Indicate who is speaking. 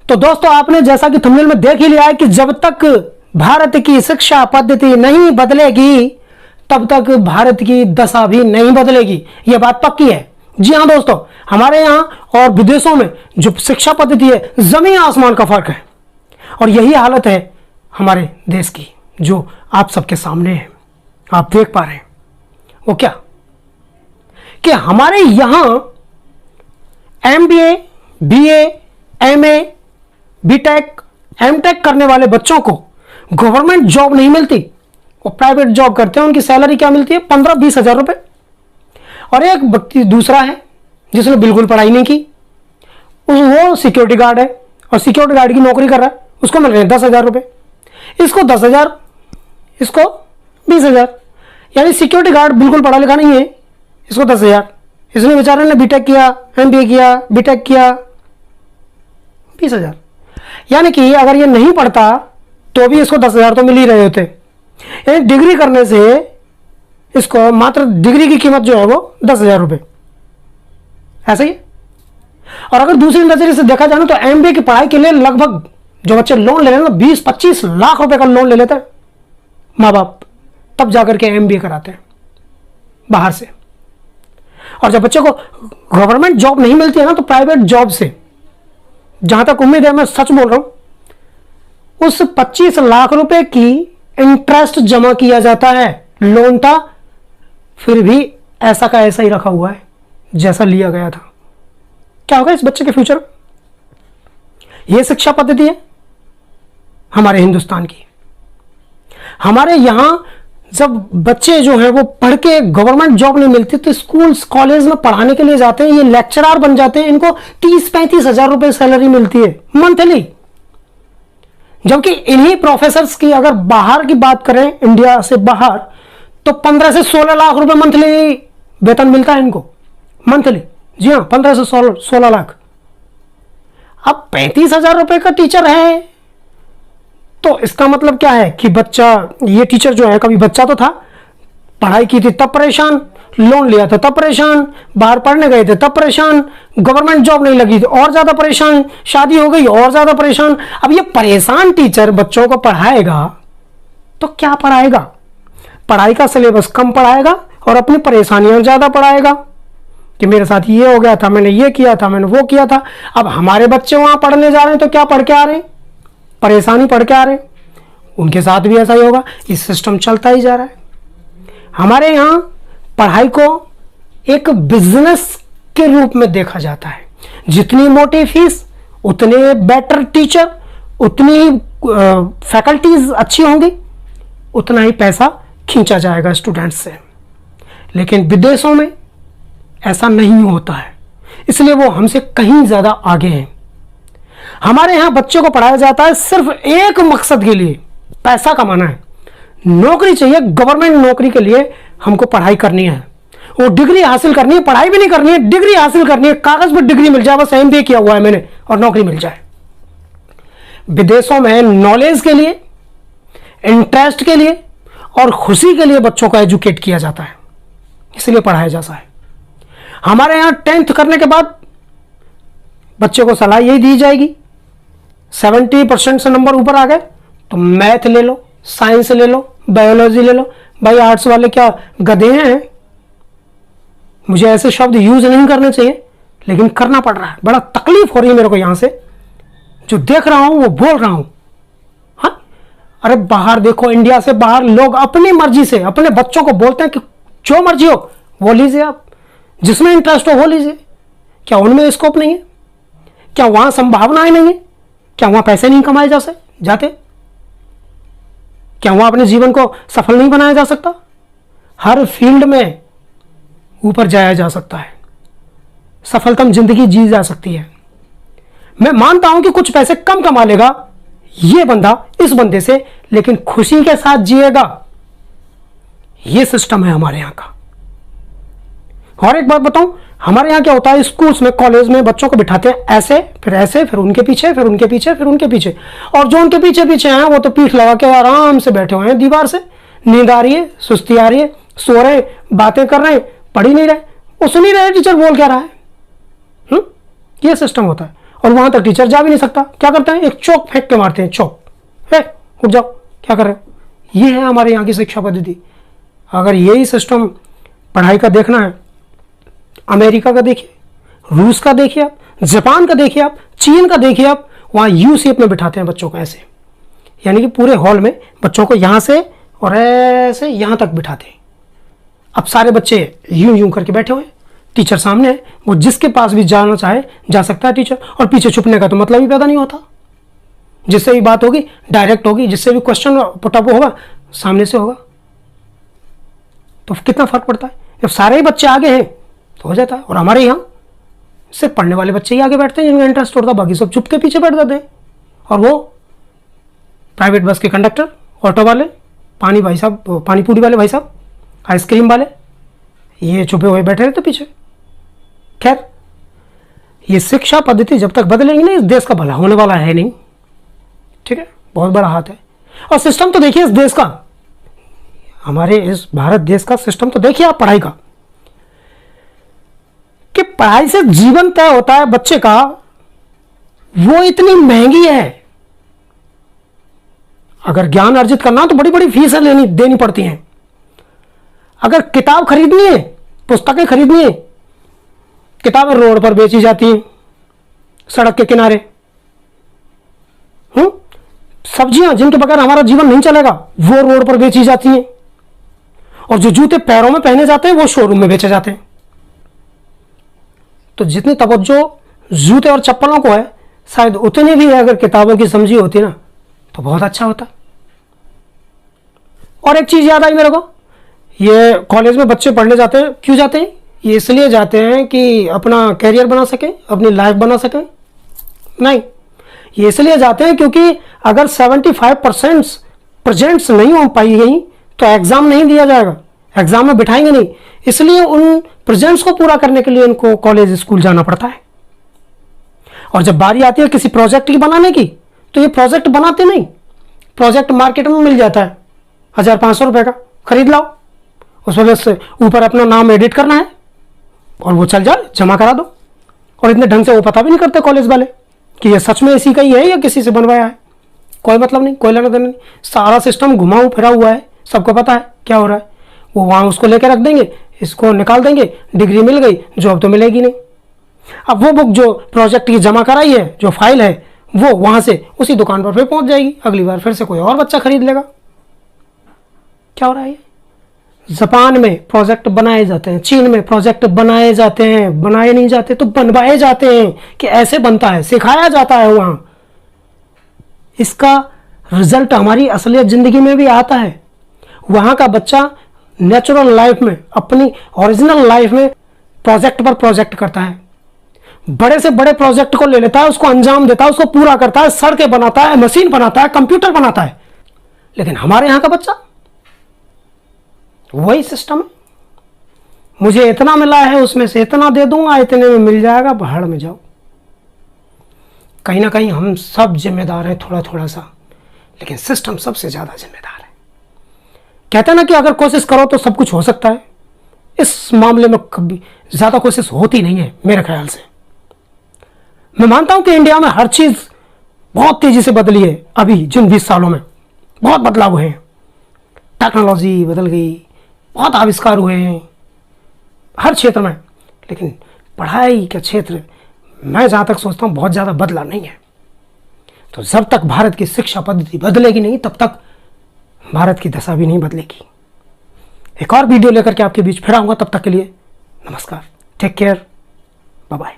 Speaker 1: तो दोस्तों, आपने जैसा कि थंबनेल में देख ही लिया है कि जब तक भारत की शिक्षा पद्धति नहीं बदलेगी तब तक भारत की दशा भी नहीं बदलेगी। यह बात पक्की है। जी हाँ दोस्तों, हमारे यहाँ और विदेशों में जो शिक्षा पद्धति है, जमीन आसमान का फर्क है। और यही हालत है हमारे देश की, जो आप सबके सामने है, आप देख पा रहे हैं। वो क्या कि हमारे यहाँ MBA, BA, MA, BTech, MTech करने वाले बच्चों को गवर्नमेंट जॉब नहीं मिलती, वो प्राइवेट जॉब करते हैं। उनकी सैलरी क्या मिलती है? 15-20 हजार रुपए। और एक व्यक्ति दूसरा है जिसने बिल्कुल पढ़ाई नहीं की, वो सिक्योरिटी गार्ड है और सिक्योरिटी गार्ड की नौकरी कर रहा है, उसको मिल रहे हैं 10,000 रुपए। इसको 10,000, इसको 20,000। यानी सिक्योरिटी गार्ड बिल्कुल पढ़ा लिखा नहीं है, इसको 10,000। इसने बेचारे ने BTech किया, MBA किया, BTech किया, 20,000। यानी कि अगर ये नहीं पढ़ता तो भी इसको 10,000 तो मिल ही रहे होते। यानी डिग्री करने से इसको मात्र डिग्री की कीमत जो है वो 10,000 रुपए, ऐसा ही। और अगर दूसरी नजरिए से देखा जाए तो MBA की पढ़ाई के लिए लगभग जो बच्चे लोन ले लेते हैं 20-25 लाख रुपए का लोन ले लेते हैं माँ बाप, तब जाकर के MBA कराते हैं बाहर से। और जब बच्चे को गवर्नमेंट जॉब नहीं मिलती है ना, तो प्राइवेट जॉब से, जहां तक उम्मीद है, मैं सच बोल रहा हूं, उस 25 लाख रुपए की इंटरेस्ट जमा किया जाता है। लोन था, फिर भी ऐसा का ऐसा ही रखा हुआ है जैसा लिया गया था। क्या होगा इस बच्चे के फ्यूचर? यह शिक्षा पद्धति है हमारे हिंदुस्तान की। हमारे यहां जब बच्चे जो हैं वो पढ़ के गवर्नमेंट जॉब नहीं मिलती तो स्कूल कॉलेज में पढ़ाने के लिए जाते हैं, ये लेक्चरर बन जाते हैं। इनको 30-35 हजार रुपए सैलरी मिलती है मंथली। जबकि इन्हीं प्रोफेसर्स की अगर बाहर की बात करें, इंडिया से बाहर, तो 15 से 16 लाख रुपए मंथली वेतन मिलता है इनको, मंथली। जी हाँ, 15 से 16 लाख। अब 35 हजार रुपए का टीचर है, तो इसका मतलब क्या है कि बच्चा, ये टीचर जो है, कभी बच्चा तो था, पढ़ाई की थी तब परेशान, लोन लिया था तब परेशान, बाहर पढ़ने गए थे तब परेशान, गवर्नमेंट जॉब नहीं लगी तो और ज्यादा परेशान, शादी हो गई और ज्यादा परेशान। अब ये परेशान टीचर बच्चों को पढ़ाएगा तो क्या पढ़ाएगा? पढ़ाई का सिलेबस कम पढ़ाएगा और अपनी परेशानियां ज्यादा पढ़ाएगा कि मेरे साथ ये हो गया था, मैंने ये किया था, मैंने वो किया था। अब हमारे बच्चे वहां पढ़ने जा रहे हैं तो क्या पढ़ के आ रहे हैं? परेशानी पढ़ के आ रहे हैं। उनके साथ भी ऐसा ही होगा। इस सिस्टम चलता ही जा रहा है। हमारे यहाँ पढ़ाई को एक बिजनेस के रूप में देखा जाता है। जितनी मोटी फीस, उतने बेटर टीचर, उतनी फैकल्टीज अच्छी होंगी, उतना ही पैसा खींचा जाएगा स्टूडेंट्स से। लेकिन विदेशों में ऐसा नहीं होता है, इसलिए वो हमसे कहीं ज्यादा आगे हैं। हमारे यहां बच्चों को पढ़ाया जाता है सिर्फ एक मकसद के लिए, पैसा कमाना है, नौकरी चाहिए। गवर्नमेंट नौकरी के लिए हमको पढ़ाई करनी है, वो डिग्री हासिल करनी है, पढ़ाई भी नहीं करनी है, डिग्री हासिल करनी है। कागज पर डिग्री मिल जाए, बस MBA किया हुआ है मैंने और नौकरी मिल जाए। विदेशों में नॉलेज के लिए, इंटरेस्ट के लिए और खुशी के लिए बच्चों को एजुकेट किया जाता है, इसलिए पढ़ाया जाता है। हमारे यहां 10th करने के बाद बच्चे को सलाह यही दी जाएगी, 70% से नंबर ऊपर आ गए तो मैथ ले लो, साइंस ले लो, बायोलॉजी ले लो। भाई आर्ट्स वाले क्या गधे हैं? मुझे ऐसे शब्द यूज नहीं करने चाहिए, लेकिन करना पड़ रहा है। बड़ा तकलीफ हो रही है मेरे को, यहां से जो देख रहा हूं वो बोल रहा हूं। हाँ, अरे बाहर देखो, इंडिया से बाहर लोग अपनी मर्जी से अपने बच्चों को बोलते हैं कि जो मर्जी हो वो लीजिए, आप जिसमें इंटरेस्ट हो वो लीजिए। क्या उनमें स्कोप नहीं है? क्या वहां संभावनाएं नहीं है? क्या वहां पैसे नहीं कमाए जाते? क्या वहां अपने जीवन को सफल नहीं बनाया जा सकता? हर फील्ड में ऊपर जाया जा सकता है, सफलतम जिंदगी जी जा सकती है। मैं मानता हूं कि कुछ पैसे कम कमा लेगा ये बंदा इस बंदे से, लेकिन खुशी के साथ जिएगा। ये सिस्टम है हमारे यहां का। और एक बात बताऊं, हमारे यहां क्या होता है, स्कूल्स में, कॉलेज में बच्चों को बिठाते हैं ऐसे, फिर उनके पीछे, फिर उनके पीछे, फिर उनके पीछे। और जो उनके पीछे पीछे हैं वो तो पीठ लगा के आराम से बैठे हुए हैं दीवार से। नींद आ रही है, सुस्ती आ रही है, सो रहे, बातें कर रहे, पढ़ ही नहीं रहे, वो सुन ही रहे टीचर बोल क्या रहा है। ये सिस्टम होता है। और वहां तक टीचर जा भी नहीं सकता। क्या करते हैं, एक चौक फेंक के मारते हैं, चौक, है उठ जाओ, क्या कर रहे हो। ये है हमारे यहाँ की शिक्षा पद्धति। अगर यही सिस्टम पढ़ाई का देखना है, अमेरिका का देखिए, रूस का देखिए आप, जापान का देखिए आप, चीन का देखिए आप, वहाँ यू शेप में बिठाते हैं बच्चों को ऐसे, यानी कि पूरे हॉल में बच्चों को यहाँ से और ऐसे यहाँ तक बिठाते हैं। अब सारे बच्चे यूं यूं करके बैठे हुए हैं, टीचर सामने है, वो जिसके पास भी जाना चाहे जा सकता है टीचर, और पीछे छुपने का तो मतलब ही पैदा नहीं होता। जिससे भी बात होगी डायरेक्ट होगी, जिससे भी क्वेश्चन पुटअप होगा सामने से होगा। तो कितना फर्क पड़ता है, जब सारे ही बच्चे आगे हैं तो हो जाता है। और हमारे यहाँ सिर्फ पढ़ने वाले बच्चे ही आगे बैठते हैं जिनका इंटरेस्ट होता है, बाकी सब चुप के पीछे बैठ जाते हैं। और वो प्राइवेट बस के कंडक्टर, ऑटो वाले, पानी भाई साहब, पानी पूरी वाले भाई साहब, आइसक्रीम वाले, ये छुपे हुए बैठे रहते पीछे। खैर, ये शिक्षा पद्धति जब तक बदलेंगी नहीं, इस देश का भला होने वाला है नहीं। ठीक है, बहुत बड़ा हाथ है। और सिस्टम तो देखिए इस देश का, हमारे इस भारत देश का सिस्टम तो देखिए आप, पढ़ाई का, कि पढ़ाई से जीवन तय होता है बच्चे का, वो इतनी महंगी है। अगर ज्ञान अर्जित करना हो तो बड़ी बड़ी फीसें देनी पड़ती हैं। अगर किताब खरीदनी है, पुस्तकें खरीदनी है, किताबें रोड पर बेची जाती हैं, सड़क के किनारे। सब्जियां जिनके बगैर हमारा जीवन नहीं चलेगा, वो रोड पर बेची जाती हैं। और जो जूते पैरों में पहने जाते हैं वो शोरूम में बेचे जाते हैं। तो जितनी तवज्जो जूते और चप्पलों को है, शायद उतनी भी अगर किताबों की समझी होती ना तो बहुत अच्छा होता। और एक चीज याद आई मेरे को, ये कॉलेज में बच्चे पढ़ने जाते हैं, क्यों जाते हैं? ये इसलिए जाते हैं कि अपना कैरियर बना सकें, अपनी लाइफ बना सकें? नहीं, ये इसलिए जाते हैं क्योंकि अगर 75% प्रेजेंट्स नहीं हो पाई गई तो एग्जाम नहीं दिया जाएगा, एग्जाम में बिठाएंगे नहीं। इसलिए उन प्रेजेंट्स को पूरा करने के लिए उनको कॉलेज स्कूल जाना पड़ता है। और जब बारी आती है किसी प्रोजेक्ट की बनाने की, तो ये प्रोजेक्ट बनाते नहीं, प्रोजेक्ट मार्केट में मिल जाता है 1500 रुपए का, खरीद लाओ, उस वजह से ऊपर अपना नाम एडिट करना है और वो चल जाए, जमा करा दो। और इतने ढंग से वो पता भी नहीं करते कॉलेज वाले कि ये सच में इसी का ही है या किसी से बनवाया है। कोई मतलब नहीं, कोई लेना देना नहीं, सारा सिस्टम घुमाऊ फिरा हुआ है, सबको पता है क्या हो रहा है। वो वहाँ उसको लेकर रख देंगे, इसको निकाल देंगे, डिग्री मिल गई, जॉब तो मिलेगी नहीं। अब वो बुक जो प्रोजेक्ट की जमा कराई है, जो फाइल है, वो वहाँ से उसी दुकान पर फिर पहुँच जाएगी, अगली बार फिर से कोई और बच्चा खरीद लेगा। क्या हो रहा है? जापान में प्रोजेक्ट बनाए जाते हैं, चीन में प्रोजेक्ट बनाए जाते हैं, बनाए नहीं जाते तो बनवाए जाते हैं कि ऐसे बनता है, सिखाया जाता है वहाँ। इसका रिजल्ट हमारी असलियत जिंदगी में भी आता है। वहाँ का बच्चा नेचुरल लाइफ में, अपनी ओरिजिनल लाइफ में प्रोजेक्ट पर प्रोजेक्ट करता है, बड़े से बड़े प्रोजेक्ट को ले लेता है, उसको अंजाम देता है, उसको पूरा करता है, सड़कें बनाता है, मशीन बनाता है, कंप्यूटर बनाता है। लेकिन हमारे यहाँ का बच्चा वही सिस्टम है, मुझे इतना मिला है उसमें से इतना दे दूंगा, इतने में मिल जाएगा, भाड़ में जाओ। कहीं ना कहीं हम सब जिम्मेदार हैं थोड़ा थोड़ा सा, लेकिन सिस्टम सबसे ज्यादा जिम्मेदार है। कहते हैं ना कि अगर कोशिश करो तो सब कुछ हो सकता है। इस मामले में कभी ज्यादा कोशिश होती नहीं है मेरे ख्याल से। मैं मानता हूं कि इंडिया में हर चीज बहुत तेजी से बदली है, अभी जिन 20 सालों में बहुत बदलाव हुए हैं, टेक्नोलॉजी बदल गई, बहुत आविष्कार हुए हैं हर क्षेत्र में। लेकिन पढ़ाई का क्षेत्र मैं जहां तक सोचता हूं बहुत ज्यादा बदला नहीं है। तो जब तक भारत की शिक्षा पद्धति बदलेगी नहीं, तब तक भारत की दशा भी नहीं बदलेगी। एक और वीडियो लेकर के आपके बीच फिर आऊंगा, तब तक के लिए नमस्कार, टेक केयर, बाय बाय।